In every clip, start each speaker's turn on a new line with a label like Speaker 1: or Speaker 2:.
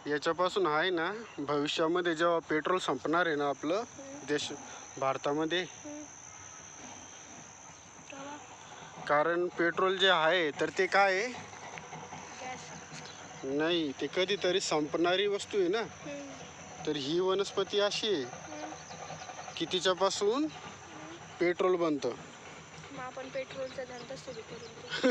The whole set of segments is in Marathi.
Speaker 1: याच्यापासून आहे ना, भविष्यामध्ये जेव्हा पेट्रोल संपणार आहे ना आपलं देश भारतामध्ये, कारण पेट्रोल जे आहे तर ते काय आहे, नाही ते कधीतरी संपणारी वस्तू आहे ना. तर ही वनस्पती अशी आहे की तिच्यापासून पेट्रोल बनतं.
Speaker 2: मग आपण पेट्रोलचा धंदा सुरू करू.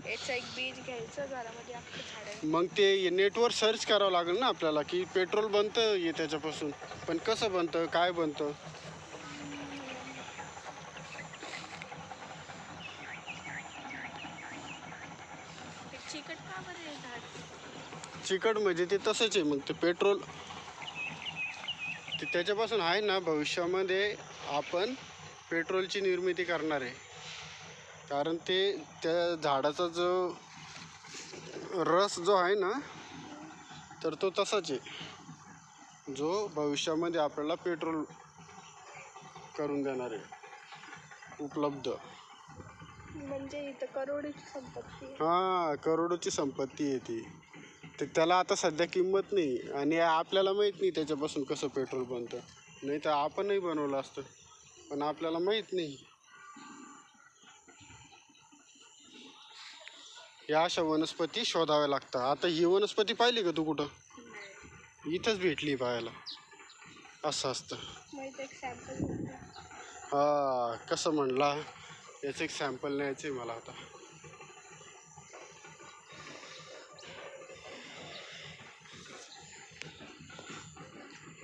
Speaker 2: याचं एक बीज घ्यायचं, घरामध्ये अख्खं झाड.
Speaker 1: मग ते नेटवर सर्च करावं लागेल ना आपल्याला की पेट्रोल बनतं हे त्याच्यापासून, पण कसं बनतं, काय बनतं.
Speaker 2: चिकट का बरं आहे झाड?
Speaker 1: चिकट म्हणजे ते तसंच आहे. मग ते पेट्रोल ते त्याच्यापासून आहे ना, भविष्यामध्ये आपण पेट्रोलची निर्मिती करणार आहे. कारण ते त्या झाडाचा जो रस जो आहे ना, तर तो तसाच आहे जो भविष्यामध्ये आपल्याला पेट्रोल करून देणार आहे उपलब्ध.
Speaker 2: म्हणजे इथं करोडोची संपत्ती आहे.
Speaker 1: हां, करोडोची संपत्ती आहे ती. तर त्याला आता सध्या किंमत नाही आणि आपल्याला माहीत नाही त्याच्यापासून कसं पेट्रोल बनतं. नाही तर आपणही बनवलं असतं, पण आपल्याला माहीत नाही. या अशा वनस्पती शोधाव्या लागतात. आता ही वनस्पती पाहिली का तू कुठं? इथंच भेटली पाहायला. असं असतं.
Speaker 2: सॅम्पल.
Speaker 1: हा, कसं म्हणला, याचं एक सॅम्पल न्यायचं आहे मला आता.